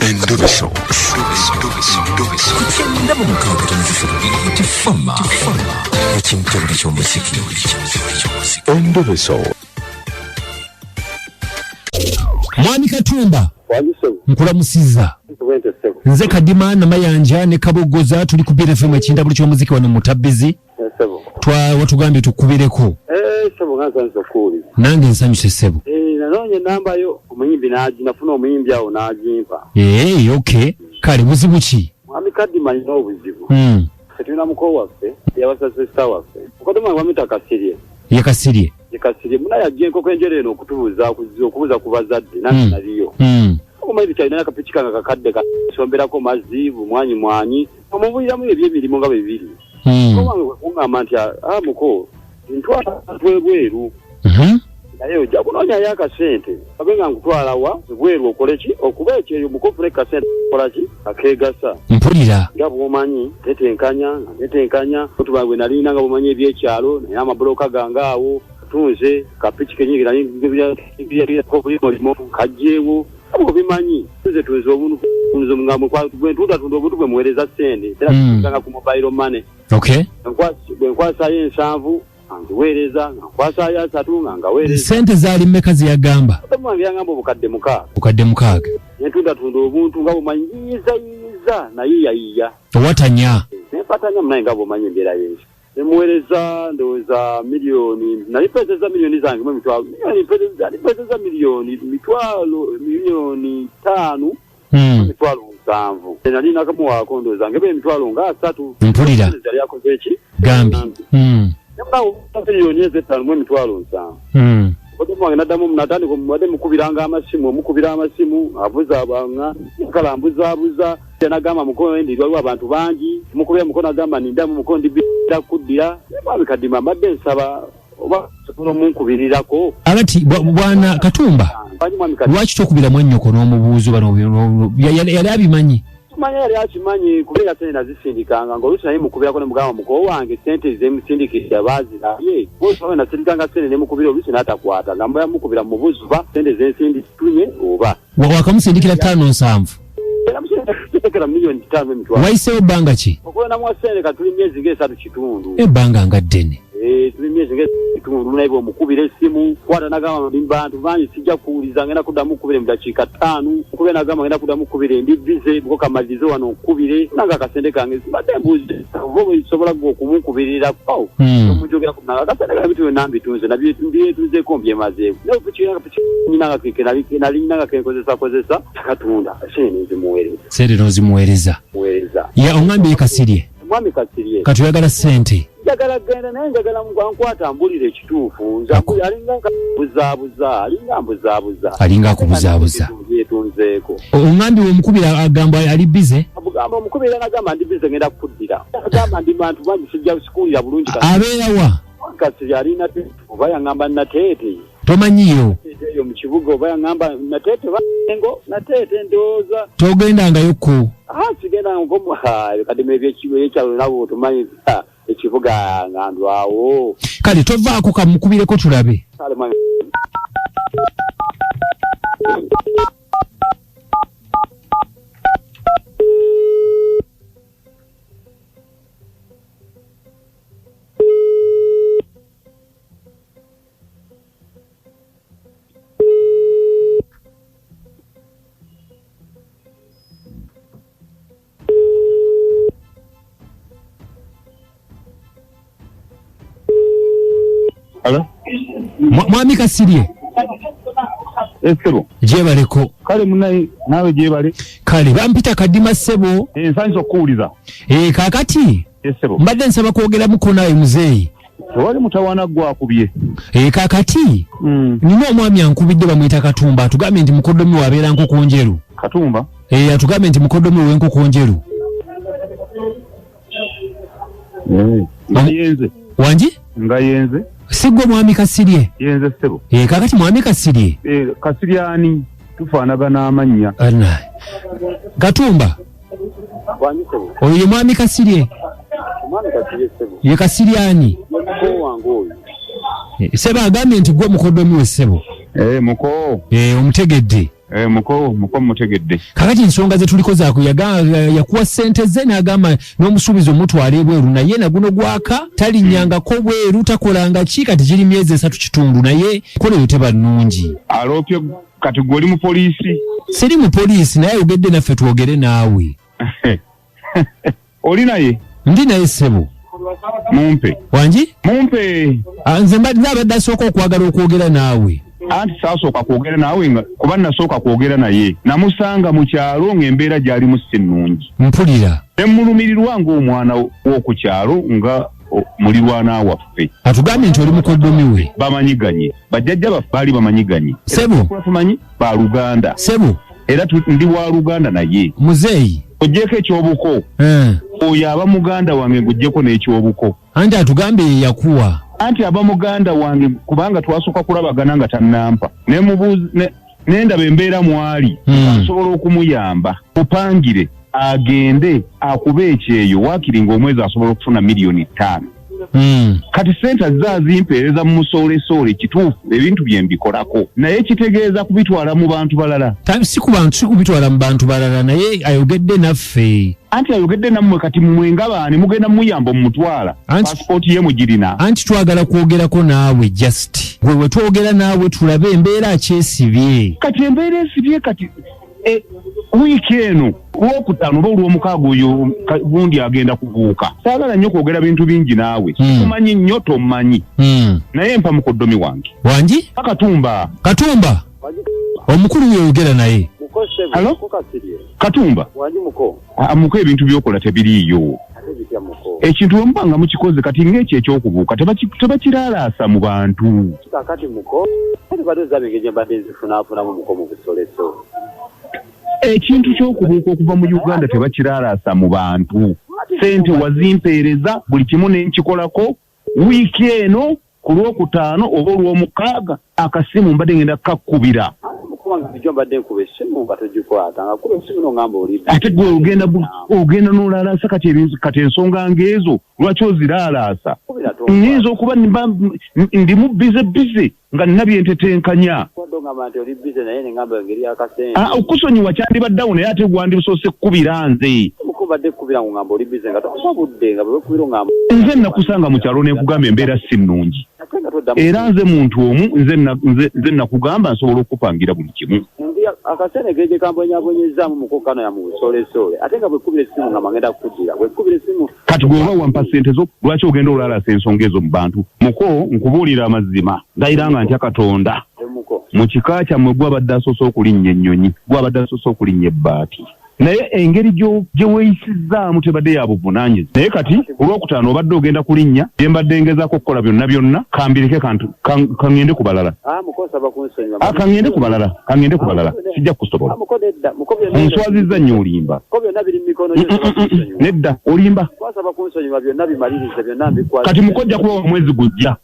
Endobeso. Kutenda mu mukaaga tonzifuna tifama. Ekintu ky'omuziki. Endobeso. Mwami Katumba. Nkulamusiza. Nze Kadima na Mayanja ne Kabogoza tuli ku Buli FM ekinda buli ky'omuziki wano Mutabbizi. Watugambye tukubireko. Sebo nganza kuli. Nange nsanyuse sebo. Nanonye namba yo omuyimbi nafuna omuyimbi awo n'agimpa. Okay. Kale buzibu ki? Mwami Kadima ino obuzibu. Tulina muko waffe yabasasista waffe. Mukodomi wamita Kasirye. Yakasirye. Muna yagiye nkoko enjere eno okubuza ku bazadde nange naliyo. Okumanyiri kyalina akapichika nga kakadde kasomberako mazibu mwanyi omubuliramu ebyemirimu nga bibiri. Kungamba nti muko ntwala Ebweru. Naye ojja kunoonya yakasente abenga nkutwala wa Ebweru okole ki okuba ekyeyo mukofule kasente okola ki akeegasa mpulira nga bwomanyi tetenkanya otubangwe nalina nga bwomanyi ebyekyalo naye amabuloka gange awo tunze kapiki kenyingi nalimo kajjeewo abo bimanyi tuze tunze obuntu bwentuta tunda obuntu bwe muweereza sente era tuganga ku mobile money. Okay. Nkwasayo ensanvu angiweereza nkwasayo 3 ngaweereza. Sente zaali mmeka ziyagamba? Omuwange yangamba Obukadde 6. Obukadde 6. Netunda tunda obuntu nga bumanyiyiza naye yayiya. Watanya. Nepatanya munaye nga bumanyi embeera yesu. Nemuweereza ndowooza milioni nalipezeza milioni zange mu mitwalo nalipezeza milioni 5 mitwalo 7 nalina kamuwaako ndowooza ngebe emitwalo nga 3 mpulira yali akoze eki Gambi nabawo milioni 5 mu mitwalo 7 Okodomi wange naddamu natandika wadde mukubiranga amasimu avuza abanga kala mbuzabuza nagamba mukono ndi waliwo abantu bangi mukubira mukono agamba nindamu mukono ndibira kuddira Mwami Kadima mbadde nsaba oba sobola munkubirirako agati bwana Katumba lwaki tokubira mwannyoko n'omubuuzo bano yali abimanyi tumanya yali akimanyi kubera sente nazisindikanga ng'oluusi naye mukubirako ne mugamba muko wange sente zemusindikira baazirabye bwosawe nasindikanga sente ne mukubira oluusi n'atakwata gamba yamukubira mu mubuuzo ba sente zensindikitume oba wakamusindikira 5-7 wayiseewo ebbanga ki? Okulonda mu sente katuli myezi ng'esatu kitundu. Ebbanga nga ddene. Tuli myezi ng'esatu kitundu naye bw'omukubira essimu kwata nagamba bantu bangi sijja kuwuliza ngenda kuddamu okukubira mu dakiika 5 okubira nagamba ngenda kuddamu okukubira ndi bize bwo kamalirize wano okukubire nanga akasente kange sibadde mbuuze oba osobola gwe okumukubirirako omujogera ku nanga akasente kange bitu byonna mbitunze nabyetunzeeko mbyemazeewo naye nyinanga nalinanga kenkozesa katunda sente zimuweereza ya ongambye Kasirye Mwami Kasirye katuyagala sente njagala genda naye njagala nkwata mbulire ekituufu alinga akubuzaabuza yetunzeeko ongambye omukubira agamba ali bize omukubira nagamba ndi bize ngenda kukuddira agamba ndi bantu bangi sijja sikuulira bulungi abeerawa Kasirye alina oba yangamba nateete tomanyiyo eyo mu kibuga oba yangamba nateete nateete ndowooza togendangayokko sigenda Kadima ebyekyalo nabo tumanyi ekibuga ngandwawo kale tovaako kamukubireko tulabe Hello? Mwami Kasirye. Sebo. Jebaleko. Kale munayi nawe jebale. Kale bampita Kadima sebo. Nsanyiza okuwuliza. Kakati. Sebo. Mbadde nsaba kwogera muko nawe muzeeyi. Wali mutawana gwakubye. Kakati. Nina omwami ankubidde bamuyita Katumba atugambe nti Mukodomi wabeera nkoko njeru. Katumba? Atugambe nti Mukodomi w'enkoko njeru. Yenze. Wanji? Nga yenze. Sigwe Mwami Kasirye. Yenze sebo. Kakati Mwami Kasirye. Kasirye ani tufaanagana amannya. Katumba. Oyo ye Mwami Kasirye. Ye Kasirye ani? Sebo agambye nti gwe Mukodomi we sebo. Muko. Omutegedde. Muko mutegedde. Kakati ensonga ze tuliko zaako yakuwa ssente ze n'agamba n'omusuubizi omutwala Ebweru naye naguno gwaka talinnyangako bweru takolanga ki kati kiri myezi 3 kitundu naye koleyo teba nnungi. Alopye kati gwoli mu poliisi. Siri mu poliisi naye ayogedde naffe twogere naawe. Oli naye? Ndi naye ssebo. Mumpe. Wangi? Mumpe. Nze mbadde asooka okwagala okwogera naawe. Anti saasooka kwogera naawe kuba nasooka kwogera naye namusanga mu kyalo ng'embeera gyali mu nnungi. Mpulira. Ne mmulumirirwa ng'omwana w'oku kyalo nga mulirwana waffe. Atugambye nti oli Mukodomi we. Bamanyiganye. Bajjajja baffe baali bamanyiganye. Sebo. Tumanyi ba Luganda. Sebo. Era ndi wa Luganda naye. Muzeeyi. Ojjeko ekyobuko. Oyo aba muganda wange ng'ojjeko n'ekyobuko. Anti atugambye yakuwa. Anti aba muganda wange kubanga twasooka kulabagana nga tannampa. N'endaba embeera mwali. Asobola okumuyamba. Upangire agende akube ekyeyo waakiri ng'omwezi asobola okufuna $5,000,000. Kati sente zazimpeereza mu musoolesole kituufu ebintu bye mbikolako naye kitegeeza kubitwala mu bantu balala. Si kubitwala mu bantu balala naye ayogedde naffe. Anti ayogedde nammwe kati mmwe nga baani mugenda muyamba mumutwala paasipooti ye mugirina. Anti twagala kwogerako naawe just we twogera naawe tulabe embeera kyesibye. Kati embeera esibye kati wiiki eno Olwokutaano oba olw'omukaaga oyo gundi agenda kubuuka. Saagala nnyo kwogera bintu bingi naawe. Tumanyi nnyo tommanyi. Naye mpa Mukodomi wange. Wangi? Katumba. Katumba. Omukulu yogera naye. Halo? Katumba. Wangi muko. Muko ebintu byokola tebiriiyo. Ekintu omubanga mukikoze kati ng'ekyo ekyokubuuka tebakiraalaasa mu bantu. Kakati muko. Kati bado zabegeje mbadde nzifunaafuna mu muko mu busoleso. Ekintu ky'okubuuka okuva mu Uganda tebakiraalaasa mu bantu. Sente wazimpeereza buli kimu ne nkikolako wiiki eno ku Lwokutaano oba Olwomukaaga akasimu mbadde ngenda kakubira. Ate gwe ogenda n'olaalaasa kati ensonga ng'ezo lwaki oziraalaasa? Nyinza okuba ndimu bize nga nina byentetenkanya. Okusonyiwa kyandibaddewo naye ate gwandibusoose kkubira nze. Nze nakusanga mu kyalo n'ekugamba embeera si nnungi. Era nze muntu omu nze nakugamba nsobola okupangira buli kimu. Akasene geje kambonyabonyeza mu mukokano ya mu busolesole ate nga bwekubira essimu nga magenda kukugira bwekubira essimu kati gwe oba wampa ssente zo lwaki ogenda olaalasa ensonga ezo mu bantu. Muko nkubuulira amazima ndayira nga ntya Katonda mu kika kyammwe gwabadde asoose okulinnya ennyonyi gwabadde asoose okulinnya ebbaati naye engeri gye weeyisizzaamu tebadde ya buvunaanyizibwa. Naye kati Olwokutaano obadde ogenda kulinnya gye mbadde ngezaako okukola byonna kambireke kangende ku balala. Kangende ku balala sijja kusobola. Onswazizza nnyo olimba. Nedda olimba. Kati mukojja kuba omwezi gujja.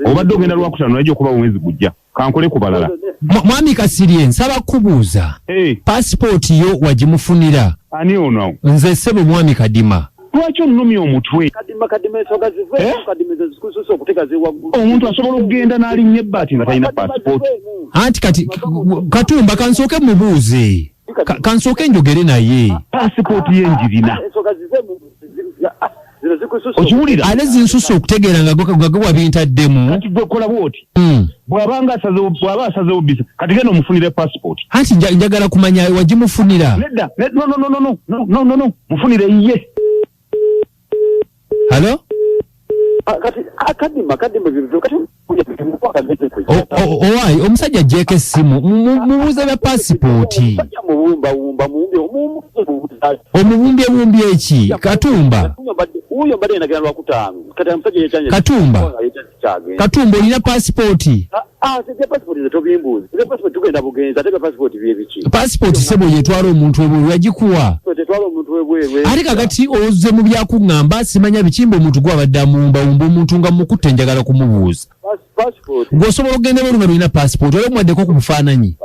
Obadde ogenda Lwokutaano najja okuba omwezi gujja. Kankole ku balala. Mwami Kasirye nsaba kubuuza. Passport yo wagimufunira. Ani ono? Nze ssebo mwami Kadima. Lwaki onnumya omutwe? Kadima ensonga zive Kadima zikususa okuteka ziwaggulu. Omuntu asobola okugenda n'alinnya ebbaati nga talina passport. Anti kati Katumba kansooke mubuuze. Kansooke njogere naye. Passport ye njirina. Ensonga zive okiwulira ale zinsusa okutegeera nga gwe bintaddemu. Kati gwe kola bwoti bw'aba asazewo bisa kati genda omufunire passport. Anti njagala kumanya wagimufunira. Nedda no mufunire ye. Halo? Kadima kati Owaayi omusajja ajjeeko essimu mubuuze bya paasipooti. Omubumbyebumby eki Katumba. Katumba olina paasipooti? Paasipooti sebo yetwala omuntu ebweru yagikuwa. Ate kakati ozze mu byakuŋŋamba simanya bikimba omuntu gwabadde amuwumbawumba omuntu nga mukutte njagala kumubuuza. Ng'osobola okugenda Ebweru nga olina paasipooti oba omwaddeko ku bufaananyi?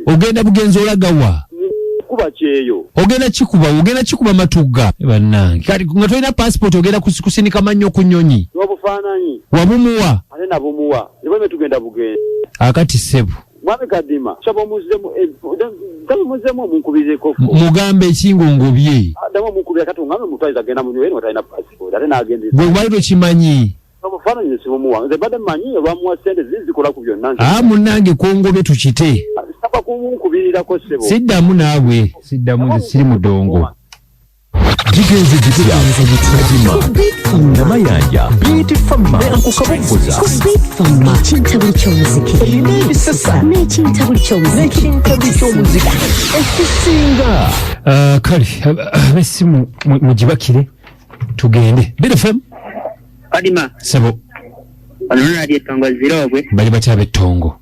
Ogenda Bugenzi olaga wa? Ogenda kikuba matugga bannange. Kati nga tolina paasipooti ogenda kusinika mannyo ku nnyonyi. Wabumuwa? akati sebo mwami kadima sabo muzemu munkubirize kofo mugambe ekingongobye adamo munkubira kati ngambe mutwaliza genda munywere watayina passport ate nagende bwe bali tokimanyi obufaananyi simuwa nze badde mmanyi lwamuwa ssente zizikola ku byonna munange kwongobye tukite saba kumunkubirirako ssebo siddamu naabwe siddamu nze siri mudongo Kigenze gitya Kadima Namayanja Biti Fama Nkukabumbuza Bitfama Chintabuli ky'omuziki Nini sasa N'ekintabuli ky'omuziki Ekisinga kale abesimu mugibakire tugende BFM Kadima sebo Alona ali etongo zirogwe bali batya bettongo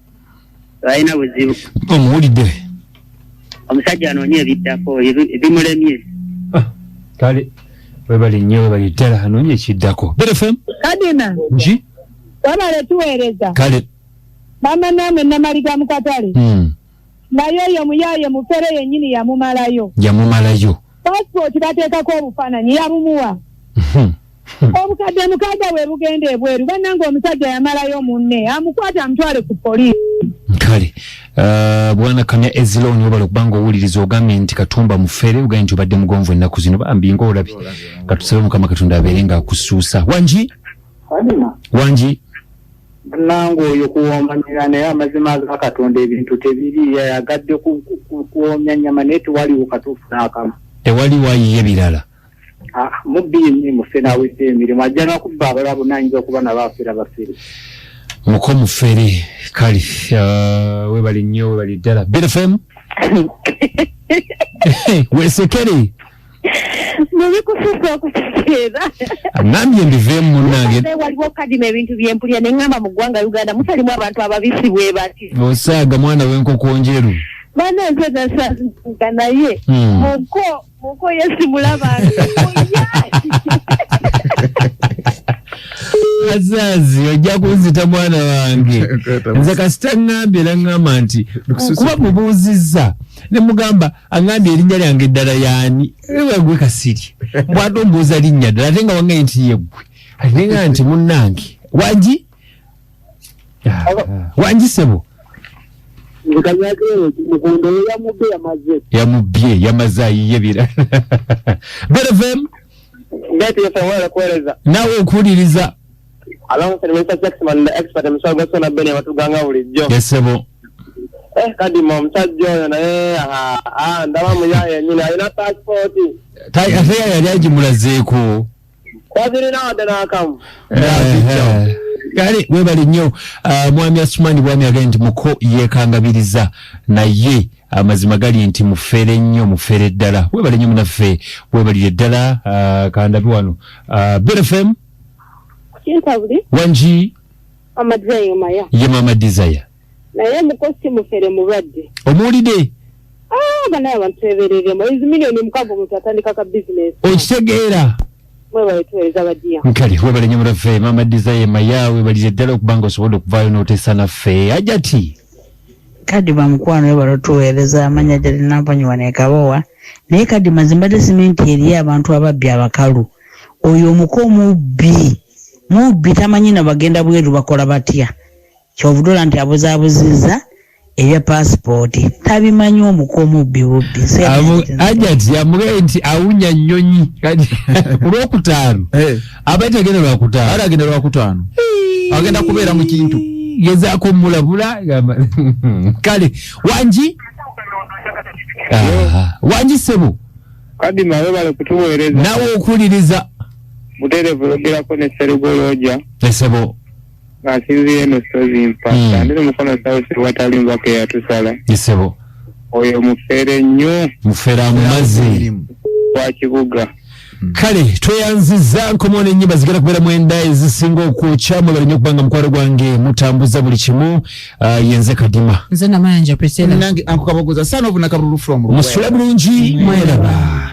ayina buzibu omuwulidde omusajja anoonye ebiddako ebimulemye kale webali nnyo webali ddala anoonye ekiddako BFM Kadima nji wabale tuweereza kale mama namwe namaliga mu katale naye oyo muyaye mufere yennyini yamumalayo passport bateekako obufaananyi yabumuwa obukadde mukaaga bwe bugenda ebweru bannanga omusajja yamalayo munne amukwata amutwale ku poliisi kale bwana kamya eziloni obala okubanga owuliriza ogambye nti katumba mufere ugambye nti obadde mugonvu ennaku zino Bambi ng'olabye katusabe Mukama Katonda abeere ng'akusuusa wanji nango oyo kuwoomanyira naye amazima ga Katonda ebintu tebiri yayagadde kuwoomya nnyama naye tewaliwo katuufu n'akamu tewali wayiye birala mubbi emirimu ffe nawedde emirimu ajja nakubba abalala bonna ayinza okuba nabaafera bafere muko mufere kale webali nnyo webali ddala BFM wesekere mubikususa okutegeera nambye mbiveemu munnange waliwo Kadima ebintu byempulya ne ŋŋamba mu ggwanga Uganda musalimu abantu ababisi bwe bati osaaga mwana w'enkoko njeru bana nze nasanga naye muko yesimulabanga azazi ojja kunzita mwana wange nze kasita ŋŋambye era ŋŋamba nti kuba mubuuzizza ne mugamba aŋŋambye erinnya lyange eddala yaani wegwe kasiri bw'ate ombuuza linnya ddala ate nga wangaye nti yeggwe ate nga nti munnange wangi sebo yamubye yamaze ayiye birala BFM naawe okuwuliriza yesebo Kadima omusajja oyo naye ndaba muyaye nyini alina passport ate yali agimulazeeko wazirina wadde n'akamu kale webali nnyo mwami Asumani bwami agambye nti muko yeekangabiriza naye amazima gali nti mufere nnyo mufere ddala webali nnyo munaffe webalire ddala kandabi wano BFM kintabuli wanji Amaziga maya ye mama Desire naye mukosi mufere mulwadde omuwulidde banaye abantu bebereremu ezimiliyoni mukaaga omuntu atandika ka bizinesi okitegeera mwebale tuweereza bajja nkali webale nnyo munaffe mama Desire maya webalire ddala okubanga osobola okuvaayo n'oteesa naffe ajati Kadima mukwano webale tuweereza amanya gyali nampanyiwa nekabowa naye Kadima zimbadde simenti eri abantu ababbi abakalu oyo omuko mubbi tamanyi na bagenda bweru bakola batya kyovudola nti abuzaabuzizza ebya passport tabimanyi omuko mubbi ajati amugaye nti awunya nnyonyi kati olwokutaano abaite agenda lwakutaano agenda kubeera mu kintu gezaako mulabula kale wanji sebo Kadima webale kutuweereza naawe okuwuliriza muterevu yogerako ne serugoloja esebo ng'asinziire eno sozi mpasa ndi mukono sawusi watali mbaka eyatusala esebo oyo mufere nnyo mufera mu mazzi wa kibuga kale tweyanziza nkomono ennyimba zigenda kubeera mwenda ezisinga okwokya mwebali nnyo okubanga mukwano gwange mutambuza buli kimu yenze Kadima nze namayanja Priscilla nange ankukabogoza sana obunakaburulu from musule bulungi mweraba